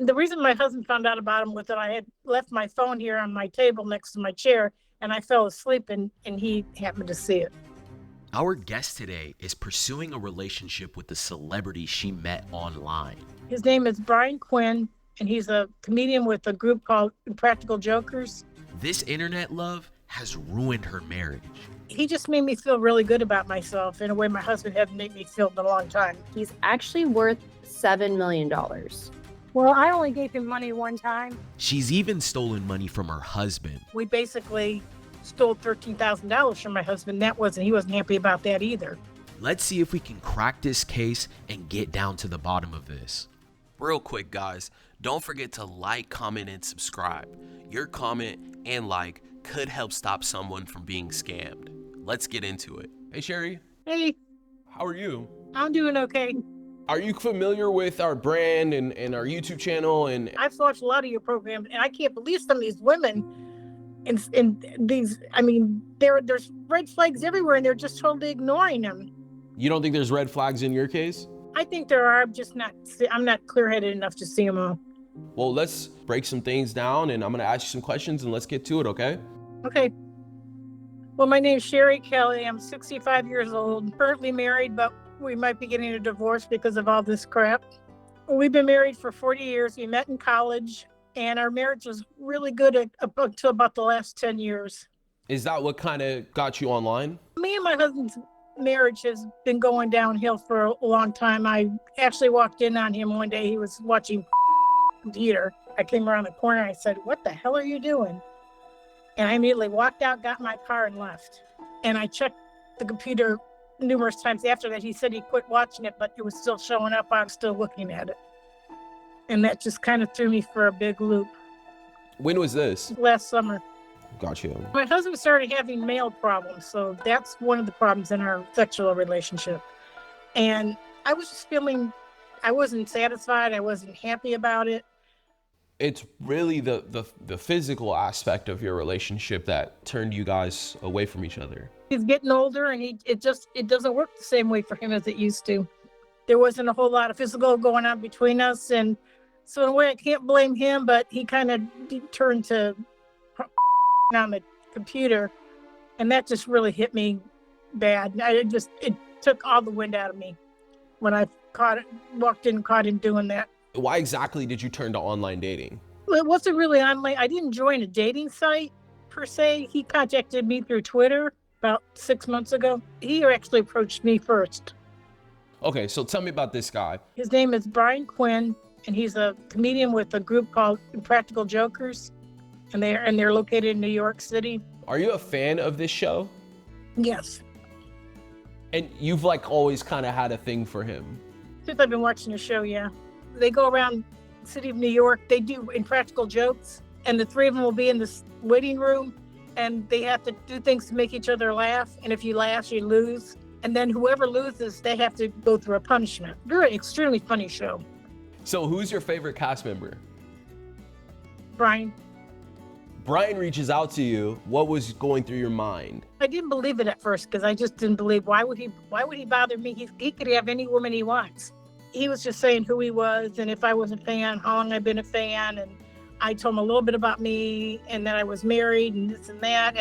The reason my husband found out about him was that I had left my phone here on my table next to my chair, and I fell asleep, and he happened to see it. Our guest today is pursuing a relationship with the celebrity she met online. His name is Brian Quinn, and he's a comedian with a group called Impractical Jokers. This internet love has ruined her marriage. He just made me feel really good about myself in a way my husband hadn't made me feel in a long time. He's actually worth $7 million. Well, I only gave him money one time. She's even stolen money from her husband. We basically stole $13,000 from my husband. He wasn't happy about that either. Let's see if we can crack this case and get down to the bottom of this. Real quick, guys, don't forget to like, comment, and subscribe. Your comment and like could help stop someone from being scammed. Let's get into it. Hey, Sherry. Hey, How are you? I'm doing okay. Are you familiar with our brand and our YouTube channel? And I've watched a lot of your programs, and I can't believe some of these women and these, I mean, there's red flags everywhere, and they're just totally ignoring them. you don't think there's red flags in your case? I think there are. I'm not clear-headed enough to see them all. Well, let's break some things down, and I'm going to ask you some questions, and let's get to it, okay? Okay. Well, my name is Sherry Kelly. I'm 65 years old, currently married, but we might be getting a divorce because of all this crap. We've been married for 40 years. We met in college, and our marriage was really good up until about the last 10 years. Is that what kind of got you online? Me and my husband's marriage has been going downhill for a long time. I actually walked in on him one day. He was watching theater. I came around the corner. I said, "What the hell are you doing?" And I immediately walked out, got my car, and left. And I checked the computer numerous times after that. He said he quit watching it, but it was still showing up. I'm still looking at it. And that just kind of threw me for a big loop. When was this? Last summer. Got you. My husband started having male problems, so that's one of the problems in our sexual relationship. And I was just feeling, I wasn't satisfied. I wasn't happy about it. It's really the physical aspect of your relationship that turned you guys away from each other. He's getting older, and it doesn't work the same way for him as it used to. There wasn't a whole lot of physical going on between us, and so in a way I can't blame him, but he kind of turned to on the computer, and that just really hit me bad. It took all the wind out of me when I walked in and caught him doing that. Why exactly did you turn to online dating? It wasn't really online. I didn't join a dating site per se. He contacted me through Twitter about 6 months ago. He actually approached me first. Okay, so tell me about this guy. His name is Brian Quinn, and he's a comedian with a group called Impractical Jokers, and they're located in New York City. Are you a fan of this show? Yes. And you've always kind of had a thing for him. Since I've been watching the show, yeah. They go around the city of New York. They do Impractical jokes, and the three of them will be in this waiting room, and they have to do things to make each other laugh. And if you laugh, you lose. And then whoever loses, they have to go through a punishment. Very extremely funny show. So who's your favorite cast member? Brian. Brian reaches out to you. What was going through your mind? I didn't believe it at first because I just didn't believe. Why would he bother me? He could have any woman he wants. He was just saying who he was and if I was a fan, how long I've been a fan. And I told him a little bit about me and that I was married and this and that.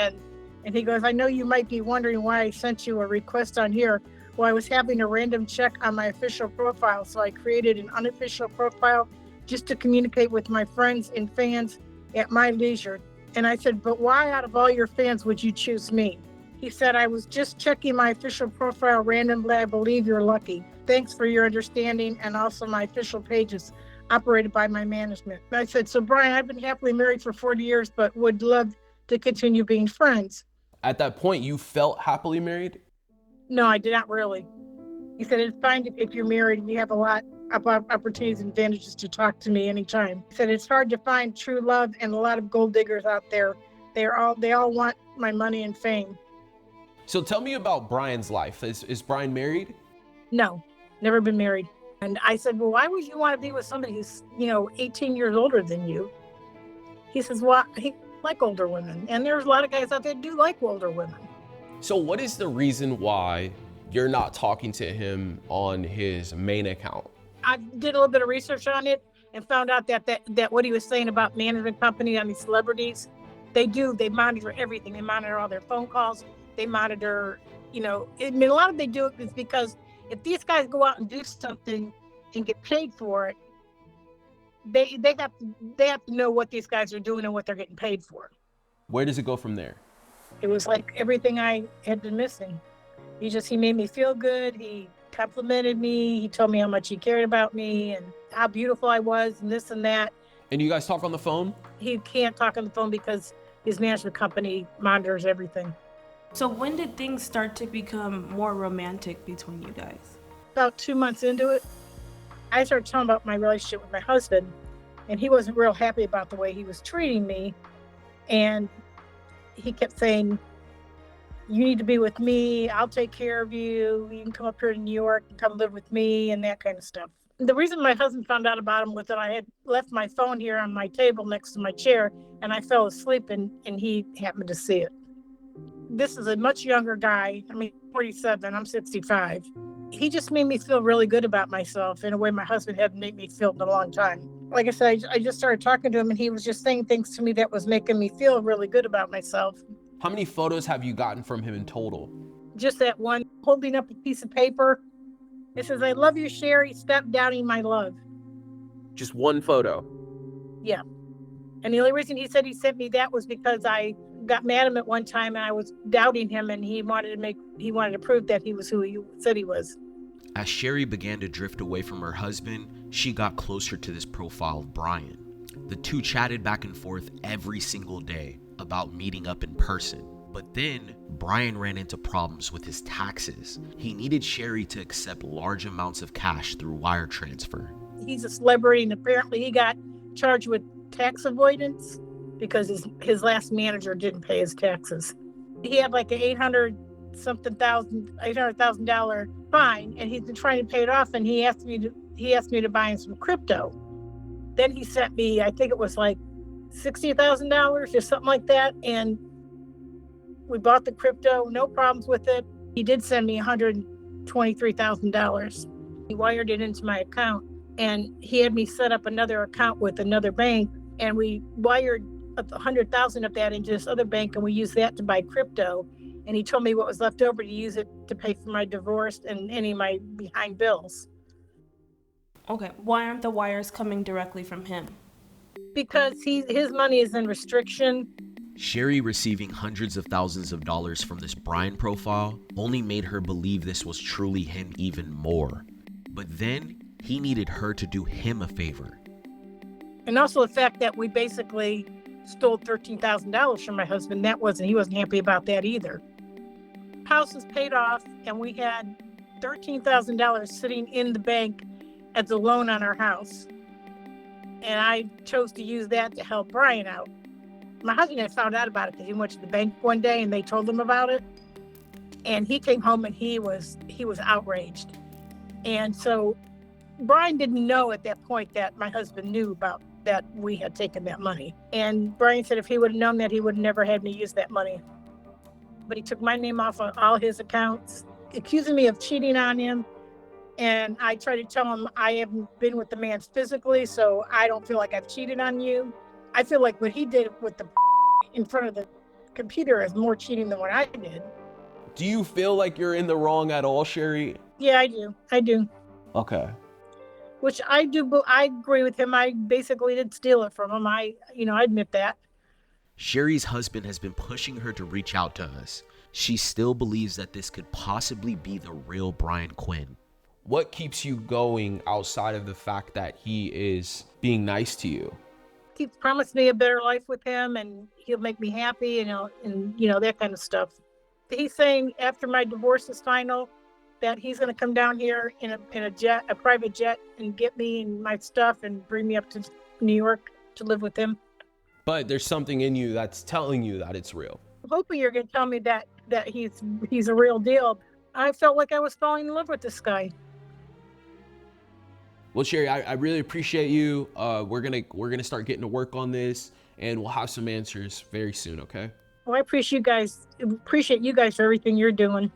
And he goes, "I know you might be wondering why I sent you a request on here." Well, I was having a random check on my official profile. So I created an unofficial profile just to communicate with my friends and fans at my leisure. And I said, "But why out of all your fans would you choose me?" He said, "I was just checking my official profile randomly. I believe you're lucky. Thanks for your understanding, and also my official page is operated by my management." I said, "So Brian, I've been happily married for 40 years, but would love to continue being friends." At that point, you felt happily married? No, I did not really. He said, "It's fine if you're married and you have a lot of opportunities and advantages to talk to me anytime." He said, "It's hard to find true love and a lot of gold diggers out there. They all want my money and fame." So tell me about Brian's life. Is Brian married? No, never been married. And I said, "Well, why would you want to be with somebody who's, 18 years older than you?" He says, "Well, he like older women. And there's a lot of guys out there who do like older women." So what is the reason why you're not talking to him on his main account? I did a little bit of research on it, and found out that what he was saying about management company on these celebrities, they monitor everything. They monitor all their phone calls. They monitor, I mean, a lot of they do it is because if these guys go out and do something and get paid for it, they have to know what these guys are doing and what they're getting paid for. Where does it go from there? It was like everything I had been missing. He made me feel good. He complimented me. He told me how much he cared about me and how beautiful I was and this and that. And you guys talk on the phone? He can't talk on the phone because his management company monitors everything. So when did things start to become more romantic between you guys? About 2 months into it, I started talking about my relationship with my husband, and he wasn't real happy about the way he was treating me. And he kept saying, you need to be with me. I'll take care of you. You can come up here to New York and come live with me and that kind of stuff. The reason my husband found out about him was that I had left my phone here on my table next to my chair, and I fell asleep and he happened to see it. This is a much younger guy. I mean, 47, I'm 65. He just made me feel really good about myself in a way my husband hadn't made me feel in a long time. Like I said, I just started talking to him, and he was just saying things to me that was making me feel really good about myself. How many photos have you gotten from him in total? Just that one, holding up a piece of paper. It says, I love you, Sherry. Stop doubting my love. Just one photo? Yeah. And the only reason he said he sent me that was because I got mad at him at one time and I was doubting him, and he wanted to prove that he was who he said he was. As Sherry began to drift away from her husband, she got closer to this profile of Brian. The two chatted back and forth every single day about meeting up in person. But then Brian ran into problems with his taxes. He needed Sherry to accept large amounts of cash through wire transfer. He's a celebrity, and apparently he got charged with tax avoidance because his last manager didn't pay his taxes. He had like an $800,000 fine, and he's been trying to pay it off, and he asked me to buy him some crypto. Then he sent me, I think it was like $60,000 or something like that, and we bought the crypto, no problems with it. He did send me $123,000. He wired it into my account, and he had me set up another account with another bank, and we wired $100,000 of that into this other bank, and we used that to buy crypto. And he told me what was left over to use it to pay for my divorce and any of my behind bills. Okay, why aren't the wires coming directly from him? Because his money is in restriction. Sherry receiving hundreds of thousands of dollars from this Brian profile only made her believe this was truly him even more. But then he needed her to do him a favor. And also the fact that we basically stole $13,000 from my husband. He wasn't happy about that either. House was paid off, and we had $13,000 sitting in the bank as a loan on our house. And I chose to use that to help Brian out. My husband had found out about it because he went to the bank one day and they told him about it. And he came home and he was outraged. And so Brian didn't know at that point that my husband knew about that we had taken that money. And Brian said if he would have known that, he would have never had me use that money. But he took my name off of all his accounts, accusing me of cheating on him. And I tried to tell him I haven't been with the man physically, so I don't feel like I've cheated on you. I feel like what he did with the in front of the computer is more cheating than what I did. Do you feel like you're in the wrong at all, Sherry? Yeah, I do. Okay. Which I do, but I agree with him. I basically did steal it from him. I admit that. Sherry's husband has been pushing her to reach out to us. She still believes that this could possibly be the real Brian Quinn. What keeps you going outside of the fact that he is being nice to you? He promised me a better life with him, and he'll make me happy, and that kind of stuff. He's saying after my divorce is final, that he's going to come down here in a private jet, and get me and my stuff and bring me up to New York to live with him. But there's something in you that's telling you that it's real. I'm hoping you're going to tell me that he's a real deal. I felt like I was falling in love with this guy. Well, Sherry, I really appreciate you. We're gonna start getting to work on this, and we'll have some answers very soon. Okay? Well, I appreciate you guys for everything you're doing.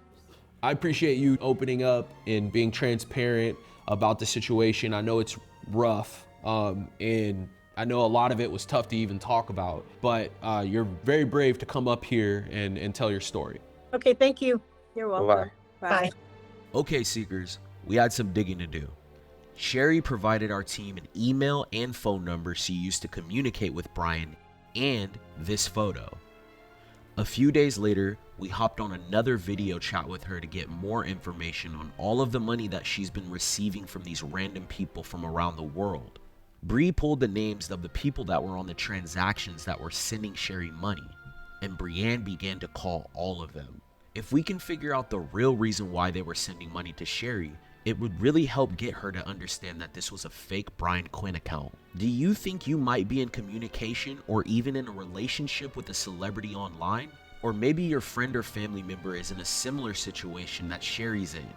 I appreciate you opening up and being transparent about the situation. I know it's rough, And I know a lot of it was tough to even talk about, but you're very brave to come up here and tell your story. Okay, thank you. You're welcome. Bye. Okay, Seekers, we had some digging to do. Sherry provided our team an email and phone number she used to communicate with Brian and this photo. A few days later, we hopped on another video chat with her to get more information on all of the money that she's been receiving from these random people from around the world. Bree pulled the names of the people that were on the transactions that were sending Sherry money, and Brianne began to call all of them. If we can figure out the real reason why they were sending money to Sherry, it would really help get her to understand that this was a fake Brian Quinn account. Do you think you might be in communication or even in a relationship with a celebrity online? Or maybe your friend or family member is in a similar situation that Sherry's in?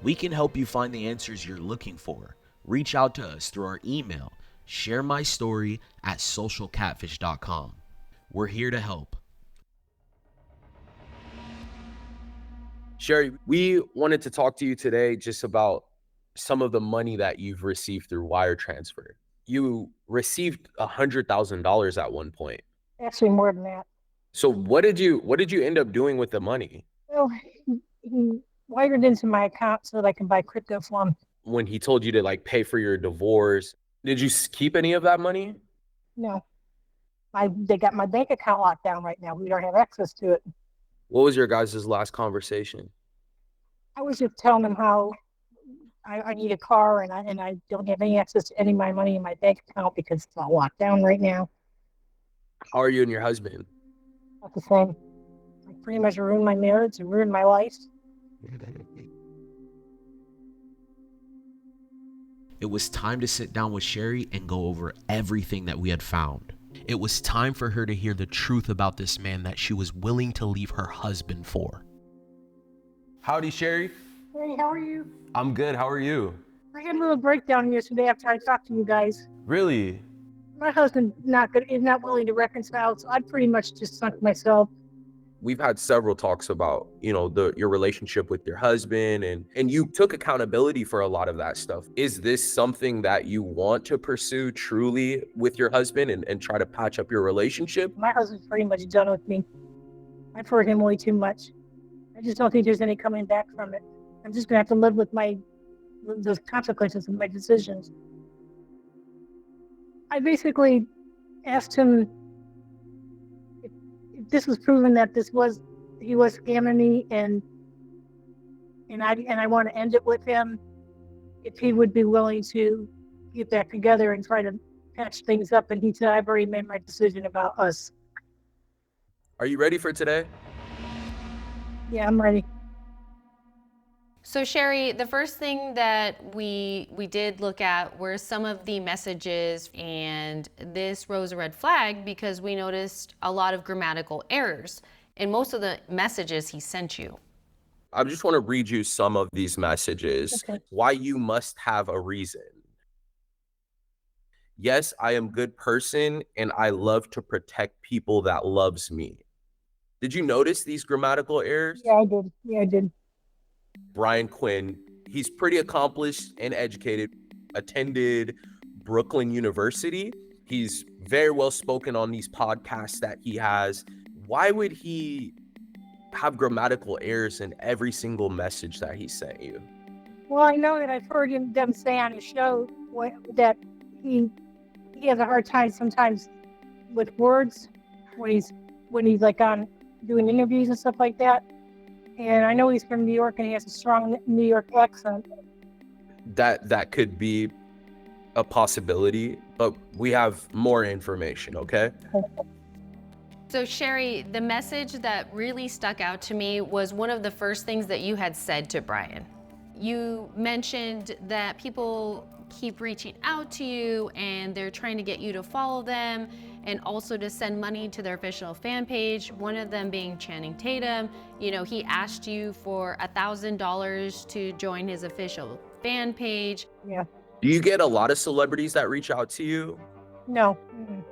We can help you find the answers you're looking for. Reach out to us through our email, sharemystory@socialcatfish.com. We're here to help. Sherry, we wanted to talk to you today just about some of the money that you've received through wire transfer. You received $100,000 at one point. Actually, more than that. So what did you end up doing with the money? Well, he wired into my account so that I can buy crypto from him. When he told you to like pay for your divorce, did you keep any of that money? No. They got my bank account locked down right now. We don't have access to it. What was your guys' last conversation? I was just telling them how I need a car and I don't have any access to any of my money in my bank account because it's all locked down right now. How are you and your husband? Not the same. I pretty much ruined my marriage and ruined my life. It was time to sit down with Sherry and go over everything that we had found. It was time for her to hear the truth about this man that she was willing to leave her husband for. Howdy, Sherry. Hey, how are you? I'm good. How are you? I had a little breakdown yesterday after I talked to you guys. Really? My husband is not willing to reconcile, so I pretty much just sunk myself. We've had several talks about, your relationship with your husband and you took accountability for a lot of that stuff. Is this something that you want to pursue truly with your husband and try to patch up your relationship? My husband's pretty much done with me. I've hurt him way too much. I just don't think there's any coming back from it. I'm just gonna have to live with those consequences of my decisions. I basically asked him if this was proven that he was scamming me and I want to end it with him, if he would be willing to get back together and try to patch things up. And he said, I've already made my decision about us. Are you ready for today? Yeah, I'm ready. So Sherry, the first thing that we did look at were some of the messages, and this rose a red flag because we noticed a lot of grammatical errors in most of the messages he sent you. I just want to read you some of these messages. Okay. Why you must have a reason. Yes, I am good person and I love to protect people that loves me. Did you notice these grammatical errors? Yeah, I did. Brian Quinn, he's pretty accomplished and educated, attended Brooklyn University. He's very well spoken on these podcasts that he has. Why would he have grammatical errors in every single message that he sent you? Well, I know that I've heard them say on his show that he has a hard time sometimes with words when he's like on doing interviews and stuff like that. And I know he's from New York and he has a strong New York accent. That could be a possibility, but we have more information, okay? So Sherry, the message that really stuck out to me was one of the first things that you had said to Brian. You mentioned that people keep reaching out to you and they're trying to get you to follow them and also to send money to their official fan page, one of them being Channing Tatum. He asked you for $1,000 to join his official fan page. Yeah. Do you get a lot of celebrities that reach out to you? No. Mm-mm.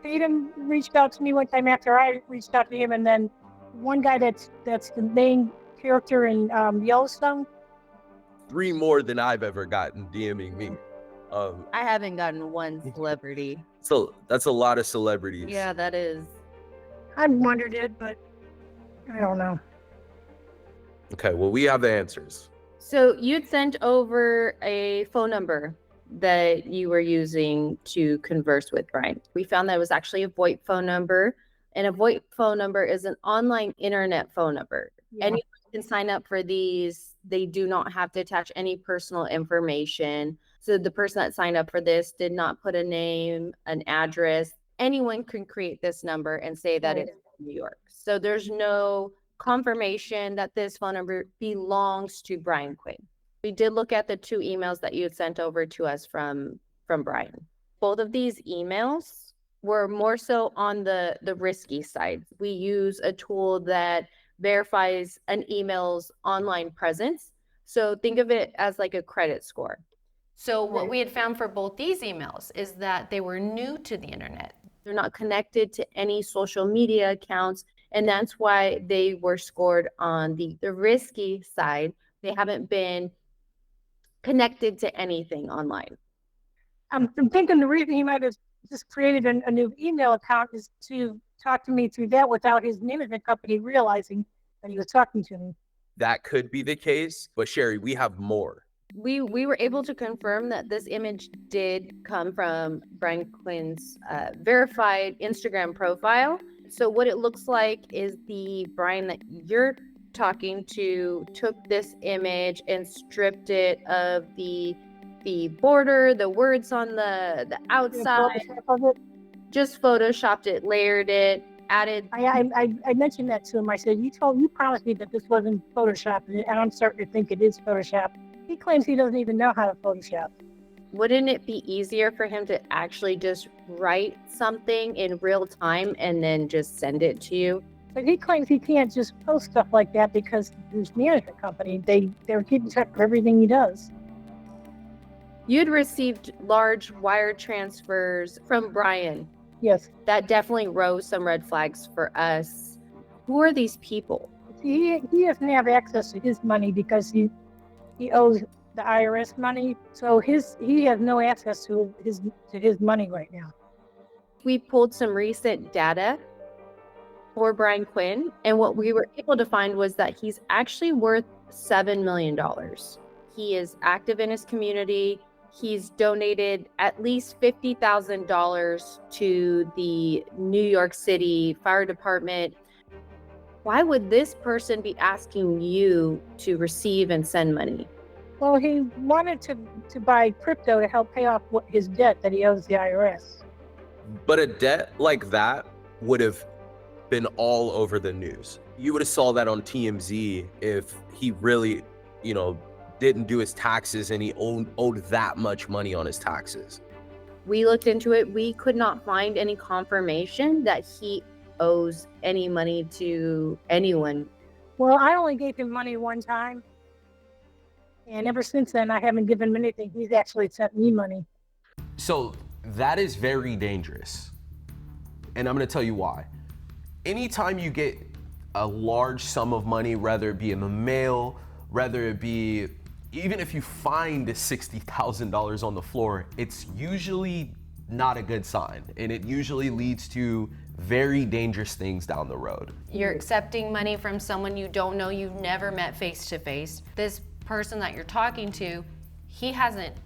Tatum reached out to me one time after I reached out to him, and then one guy that's the main character in Yellowstone. 3 more than I've ever gotten DMing me. I haven't gotten one celebrity. So that's a lot of celebrities. Yeah, that is. I wondered it, but I don't know. Okay, well, we have the answers. So you'd sent over a phone number that you were using to converse with Brian. We found that it was actually a VoIP phone number, and a VoIP phone number is an online internet phone number. Yeah. Anyone can sign up for these. They do not have to attach any personal information. So the person that signed up for this did not put a name, an address. Anyone can create this number and say that it's New York. So there's no confirmation that this phone number belongs to Brian Quinn. We did look at the 2 emails that you had sent over to us from Brian. Both of these emails were more so on the risky side. We use a tool that verifies an email's online presence. So think of it as like a credit score. So what we had found for both these emails is that they were new to the internet. They're not connected to any social media accounts, and that's why they were scored on the risky side. They haven't been connected to anything online. I'm thinking the reason he might have just created a new email account is to talk to me through that without his management company realizing that he was talking to me. That could be the case, but Sherry, we have more. We were able to confirm that this image did come from Brian Quinn's verified Instagram profile. So what it looks like is the Brian that you're talking to took this image and stripped it of the border, the words on the outside, just photoshopped it, layered it, added. I mentioned that to him. I said, you promised me that this wasn't Photoshop, and I'm starting to think it is Photoshop. He claims he doesn't even know how to Photoshop. Wouldn't it be easier for him to actually just write something in real time and then just send it to you? But he claims he can't just post stuff like that because his management company, they're keeping track of everything he does. You'd received large wire transfers from Brian. Yes. That definitely rose some red flags for us. Who are these people? He doesn't have access to his money because he owes the IRS money, so he has no access to his money right now. We pulled some recent data for Brian Quinn, and what we were able to find was that he's actually worth $7 million. He is active in his community. He's donated at least $50,000 to the New York City Fire Department. Why would this person be asking you to receive and send money? Well, he wanted to buy crypto to help pay off his debt that he owes the IRS. But a debt like that would have been all over the news. You would have saw that on TMZ if he really, didn't do his taxes and he owed that much money on his taxes. We looked into it. We could not find any confirmation that he owes any money to anyone. Well, I only gave him money one time. And ever since then, I haven't given him anything. He's actually sent me money. So that is very dangerous. And I'm going to tell you why. Anytime you get a large sum of money, whether it be in the mail, whether it be, even if you find $60,000 on the floor, it's usually not a good sign. And it usually leads to very dangerous things down the road. You're accepting money from someone you don't know, you've never met face to face. This person that you're talking to, he hasn't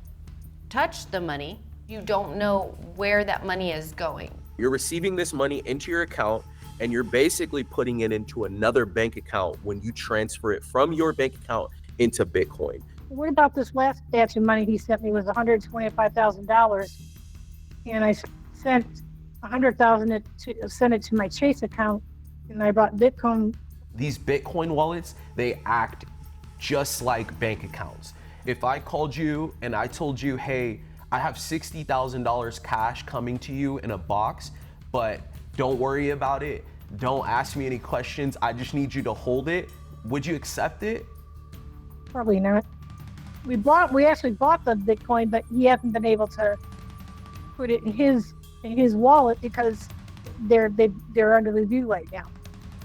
touched the money. You don't know where that money is going. You're receiving this money into your account and you're basically putting it into another bank account when you transfer it from your bank account into Bitcoin. What about this last batch of money he sent me was $125,000, and I sent $100,000 sent it to my Chase account, and I bought Bitcoin. These Bitcoin wallets, they act just like bank accounts. If I called you and I told you, hey, I have $60,000 cash coming to you in a box, but don't worry about it. Don't ask me any questions. I just need you to hold it. Would you accept it? Probably not. We actually bought the Bitcoin, but he hasn't been able to put it in his wallet because they're under review right now.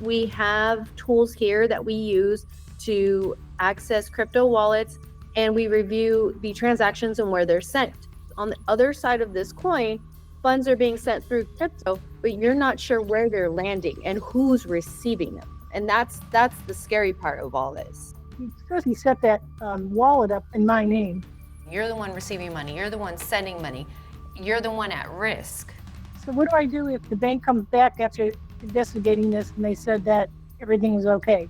We have tools here that we use to access crypto wallets, and we review the transactions and where they're sent. On the other side of this coin, funds are being sent through crypto, but you're not sure where they're landing and who's receiving them. And that's the scary part of all this. He set that wallet up in my name. You're the one receiving money. You're the one sending money. You're the one at risk. So what do I do if the bank comes back after investigating this and they said that everything was okay?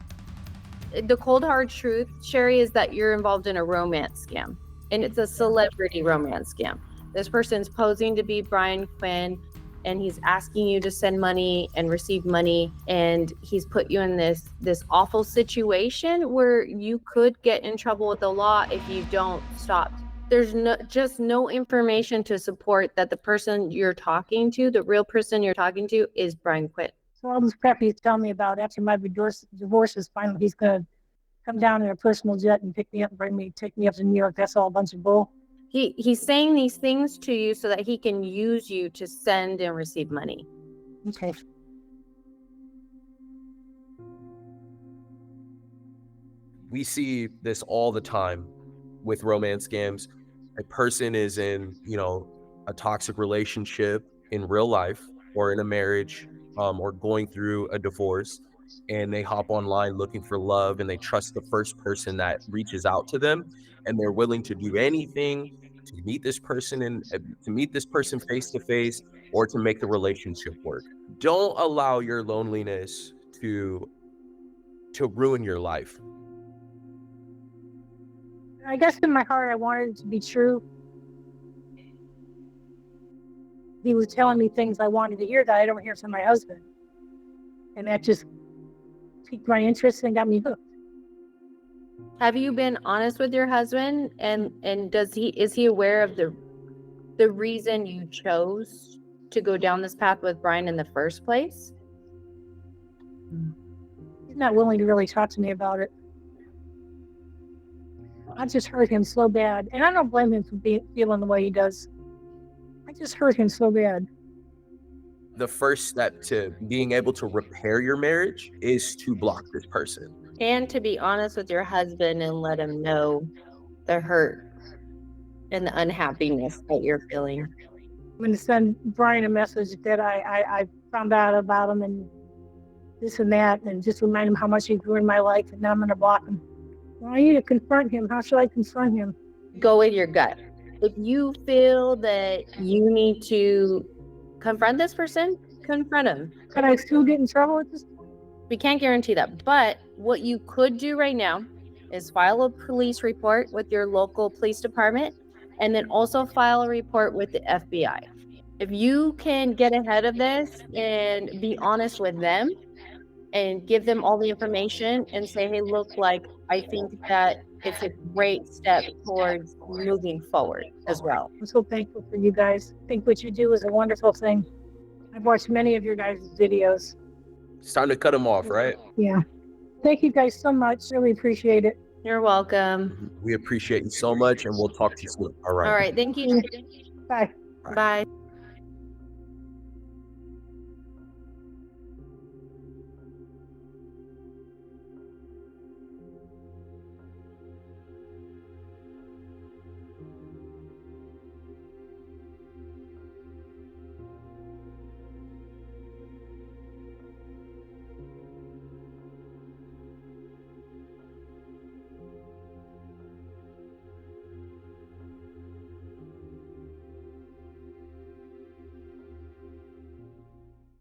The cold hard truth, Sherry, is that you're involved in a romance scam, and it's a celebrity romance scam. This person's posing to be Brian Quinn, and he's asking you to send money and receive money, and he's put you in this awful situation where you could get in trouble with the law if you don't stop. There's just no information to support that the person you're talking to, the real person you're talking to, is Brian Quinn. So all this crap he's telling me about after my divorce is finally, he's going to come down in a personal jet and pick me up and take me up to New York. That's all a bunch of bull. He's saying these things to you so that he can use you to send and receive money. Okay. We see this all the time with romance scams. A person is in, a toxic relationship in real life or in a marriage, or going through a divorce, and they hop online looking for love, and they trust the first person that reaches out to them, and they're willing to do anything to meet this person face to face, or to make the relationship work. Don't allow your loneliness to ruin your life. I guess in my heart, I wanted it to be true. He was telling me things I wanted to hear that I don't hear from my husband. And that just piqued my interest and got me hooked. Have you been honest with your husband? And is he aware of the reason you chose to go down this path with Brian in the first place? He's not willing to really talk to me about it. I just hurt him so bad. And I don't blame him for feeling the way he does. I just hurt him so bad. The first step to being able to repair your marriage is to block this person. And to be honest with your husband and let him know the hurt and the unhappiness that you're feeling. I'm going to send Brian a message that I found out about him and this and that, and just remind him how much he ruined my life, and now I'm going to block him. Well, I need to confront him. How should I confront him? Go with your gut. If you feel that you need to confront this person, confront him. Could I still get in trouble with this? We can't guarantee that. But what you could do right now is file a police report with your local police department, and then also file a report with the FBI. If you can get ahead of this and be honest with them and give them all the information and say, hey, look, I think that it's a great step towards moving forward as well. I'm so thankful for you guys. I think what you do is a wonderful thing. I've watched many of your guys' videos. It's time to cut them off, right? Yeah. Thank you guys so much. Really appreciate it. You're welcome. We appreciate you so much, and we'll talk to you soon. All right. All right. Thank you. Bye. Bye.